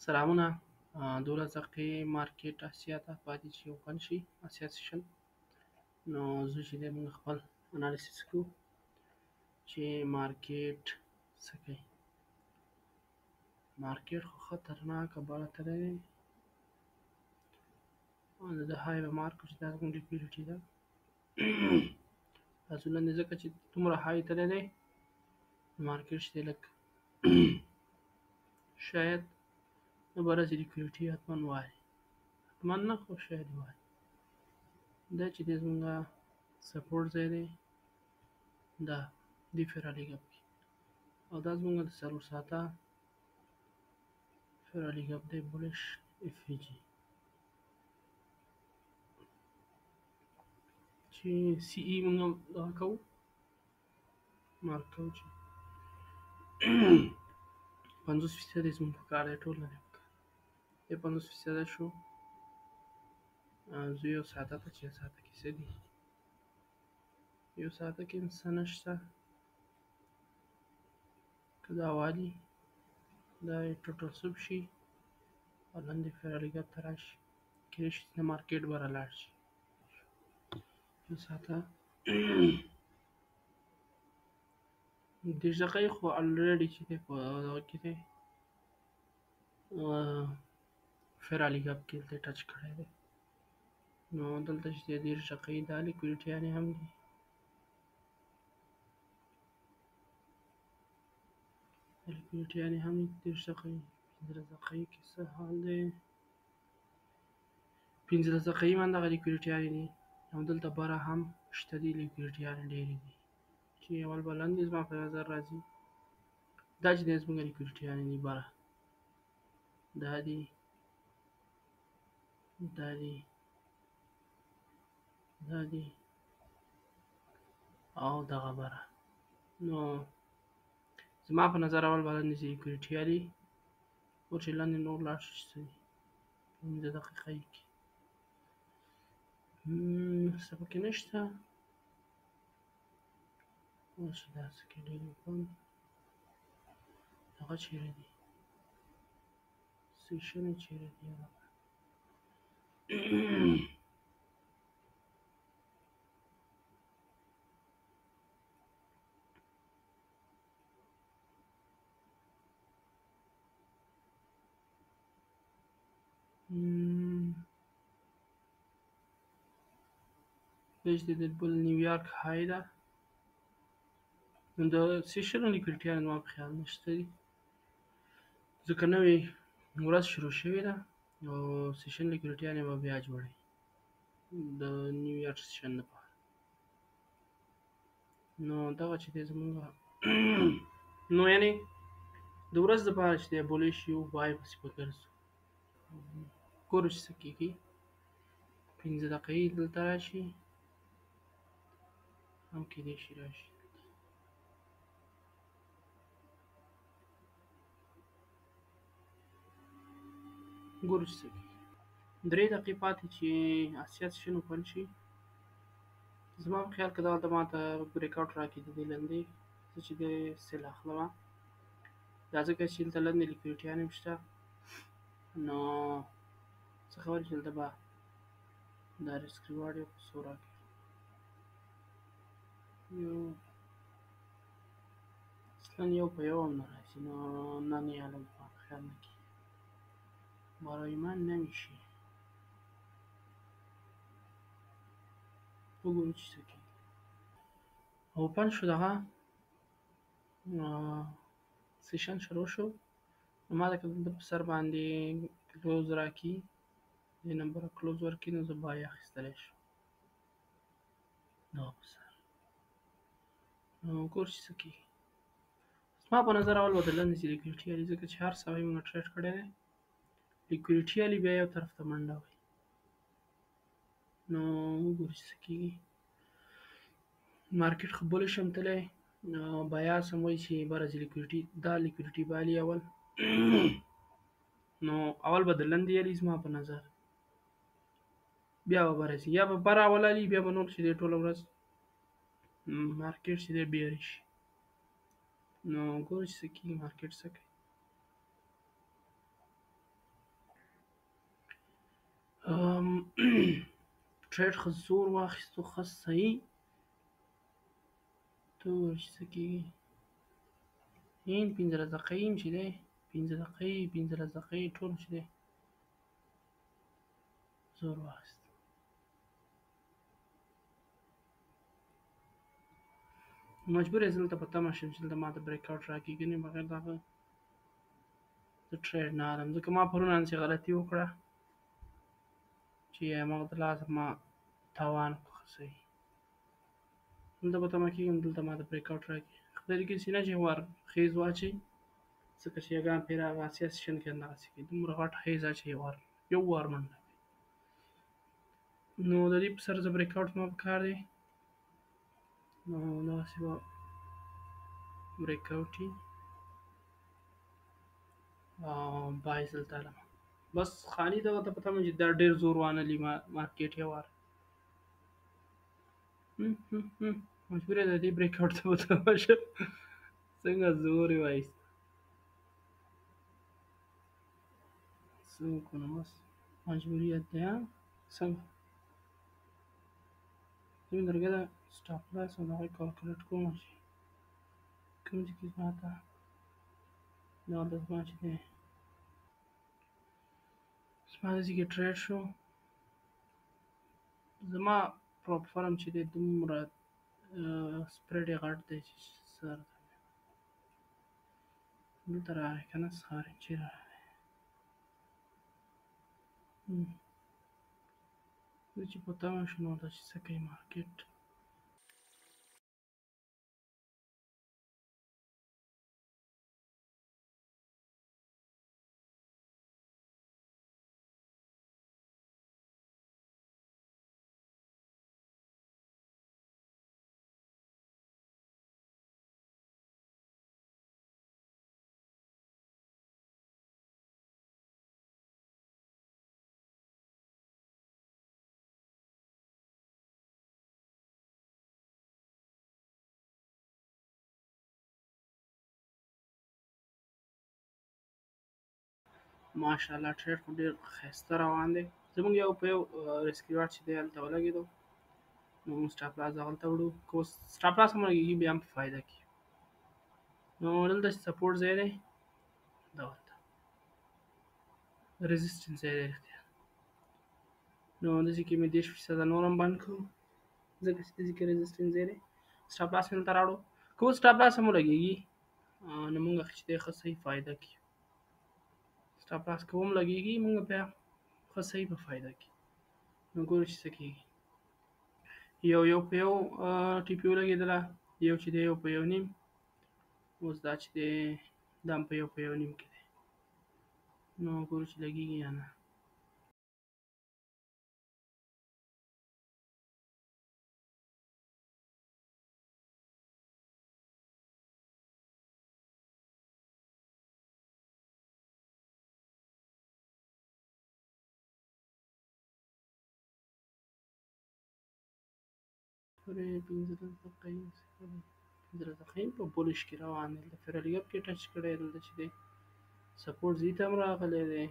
سلامونه. 12 دقیقې مارکېټ اسیا ته پاتې چې اوپن شي اسیا سیشن. نو زه چې دی موږ خپل انالیسس کوو چې مارکېټ څه کوي. مارکېټ خو خطرناکه بڼه تللی دی. د های به مارک چې دا زموږ لیکویډیټي ده اصولا ځکه چې دومره های تللی دی مارکېټ چې دی لږ شاید نو به ورځې لیکویډیټي حتما وایي، حتما نه خو شاید وایي. دا چې دی زموږ سپورټ ځای دی دا دې فیرالي ګپ کې، او دا زموږ د 4 ساعته فیرالي ګپ دی بولش اف وی جي چې سی ای موږ دغه کوو مارک کوو چې 50% یې زموږ په کار دی، ټول نه دی په کار. یا 50% شو زه یو ساعته ته چې یو ساعته کې څه دي، یو ساعته کې څه نشته که دا والي دا یې ټوټل سوپ شي او لاندې فیرالي ګپ ته راشي کېدای شي د مارکېټ به رالاړ شي. یو ساعته 10 دقیقې خو الریډي چې دی په دغه کې دی فیرالي ګپ کې دلته ټچ کړی دی. نو دلته چې دی 10 دقیقې دا لیکویډیټیانې هم دي، لیکویډیټیانې هم دي 10 دقیقې 15 دقیقې کې څه حال دی. 15 دقیقې باندې دغه لیکویډیټیانې دي او دلته بره هم شته دي لیکویډیټیانې ډېرې دي چې اول به لاندې زما په نظر راځي. دا چې دی زموږ لیکویډیټیانې دي بره دا دي دا دي دا دي او دغه بره. نو زما په نظر اول به لاندې لیکویډیټیانې ورشي لاندې نور لاړ شي چې څه دي 15 دقیقې کې څه پکې نشته. اوس داسې کې ډېر وکړم هغه چېرې دي سیشن یې چېرې دي دا چې د بل نیویارک های ده. نو د سیشن لیکویډیټیانې زما په خیال نشته دي ځکه نوې ورځ شروع شوې ده او سیشن لیکویډیټیانې به بیا جوړوي د نیویارک سیشن لپاره. نو دغه چې دی زموږ نو یعنې د ورځ دپاره چې دی بولی شي یو بای پسې به ګرځو ګورو چې څه کېږي. 15 دقیقې دلته راشي هم کېدای شي راشي ګورو چې څه کېږي. 3 دقیقې پاتې چې اسیا سیشن اوپن شي. زما په خیال که دغلته ماته بریک اوټ راکړي د دې لاندې زه چې دی سیل اخلمه دا ځکه چې دلته لاندې لیکویډیټیانې هم شته. نو څه خبرې چې دلته به دا ریسک ریوارډ یو په څو راکړي یو اصلا یو په یو هم نه راځي. نو نه نیالم زما په خیال نه کېږي برای من نمیشه. وګورو چې څه کېږي. اوپن شو دغه سیشن شروع شو نو ما ته که دلته په سر باندې کلوز راکړي دې نمبره کلوز ورکړي نو زه بای اخیستلی شم دغه په سر. نو ګورو چې څه کېږي. زما په نظر اول به د لاندې لیکویډیټي ځکه چې هر سوی موږ ټریډ کړی دی لیکویډیټي بیا یو طرف ته منډه وهي. نو وګورو چې څه کېږي. مارکېټ خو بولش هم تللی بیاس هم وایي چې برځې لیکویډیټي دا لیکویډیټي بالي اول نو اول به د لاندې یالي زما په نظر بیا به برځي یا به بره ولالي بیا به نور چې دی ټوله ورځ مارکېټ چې دی بیاري شي. نو ګورو چې څه کېږي مارکېټ څه کوي. ټریډ ښه زور واخیستو، ښه صحیح ته وګوره چې څه کېږي. این 15 دقیقې چې دی 15 دقیقې 15 دقیقې ټول چې دی زور واخیست. مجبور یې دلته په تمه شم چې دلته ما ته بریک آوټ راکېږي، نه بغیر د هغه زه ټریډ نه اخلم، ځکه ما پرون هسې غلطي وکړه چې هماغه د لاسه ما تاوان وکړ. ښه صحیح دلته په تمه کېږم دلته ما ته بریک آوټ راکړي. خدای دې نه چې ور خیز واچوي، ځکه چې یګان پرې راغی اسیا سیشن کې همدغسې کوي، دومره غټ خیز اچوي یو وار منډه کوي. نو د دې په سر زه بریک آوټ زما په کار دی، نو دغسې به بریک آوټ وي او بایز دلته علم بس خالي دغه ته په تمه چې دا ډېر زور وانه لي مارکېټ یې وار مجبور یې د دې بریک آوټ ته په تمه شم څنګه زور یې وایست. څه وکړو نو بس مجبوریت دی څنګه زه مې درګه د سټاپ لاس او دغه کالکولیټ کوم چې کوم ځای کې زما ته دغه زما چې دی زما داسې کې ټریډ شو. زما پراپ فرم چې دی دومره سپریډ یې غټ دی چې سر دلته راغی که نه سخاري چې راغی زه چې په تمه شو نو دا چې څه کوي مارکېټ. ماشاءالله ټریډ خو ډېر ښایسته روان دی. زموږ یو په یو ریسک ریوارډ چې دی هلته ولګېدو، نو موږ سټاپ لاس هغلته وړو، که اوس سټاپ لاس هم ولګېږي بیا هم په فایده کې. نو دلته چې سپورټ ځای دی دغلته ريزسټنس ځای دی رښتیا، نو داسې کې مې 30% نور هم بند کړو ځکه چې داسې کې ريزسټنس ځای دی. سټاپ لاس مې دلته راوړو، که اوس سټاپ لاس هم ولګېږي نو موږ چې دی ښه صحیح فایده کې سټاپ لاس که هم لګېږي موږ بیا ښه صحیح په فایده کې. نو ګورو چې څه کېږي. یو په یو ټي پي ولګېدله، یو چې دی یو په یو نیم، اوس دا چې دی دا هم په یو نیم کې دی. نو ګورو چې لګېږي یا نه. پورې 15 دقیقې په بولش کې روان دی، د فیرل ګپ کې ټچ کړی، دلته چې دی سپورټ زی ته هم راغلی دی،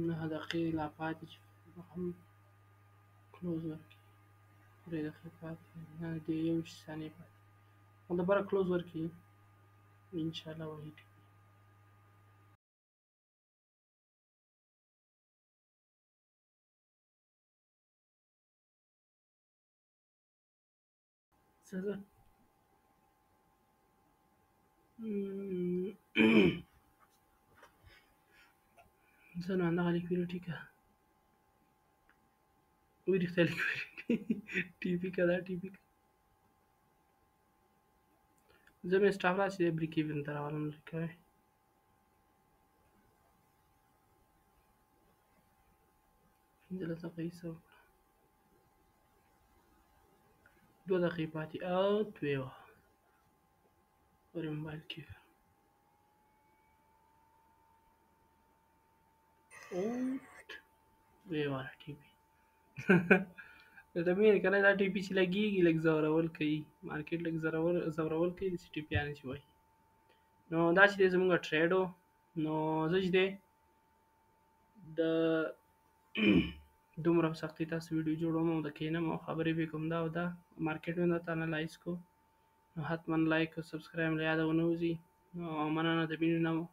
9 دقیقې لا پاتې چې هم کلوز ورکړي، 3 دقیقې پاتې د 21 ثانیې پاتې دبره کلوز ورکړي انشاءالله وهي ټیک څه ده زه نو همدغه لیکویډیټي که وایي رښتیا لیکویډیټي ټي پي که دا ټي پي که زه مې سټاپ لاس چې دی بریک ایون ته راولم لرې کوی 15 دقیقې څه وکړه 2 دقیقې پاتې اوت ویې وه ورې موبایل کې اوت ویې واره ټي پي درته مې ویل که نه دا ټي پي چې لګېږي لږ ځورول کوي، مارکېټ لږ ځورول کوي، داسې ټیپیانې چې وایي. نو دا چې دی زموږ ټریډ و، نو زه چې دی د دومره په سختۍ تاسو ویډیو جوړوم او د کینم او خبرې به کوم دا او دا مارکیټ مې درته انالایز کو، نو حتما لایک او سبسکرایب له یاده ونه وځي. نو مننه د مینې نه مو.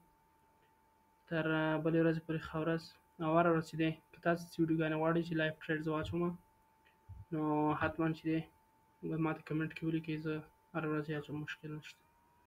تر بلې ورځې پورې ښه ورځ او هره ورځ چې دی که تاسو چې ویډیوګانې غواړئ چې لایف ټریډ زه واچوم نو حتما چې دی ما ته کمنټ کې ولیکئ، زه هره ورځ یې اچوم، مشکل نشته.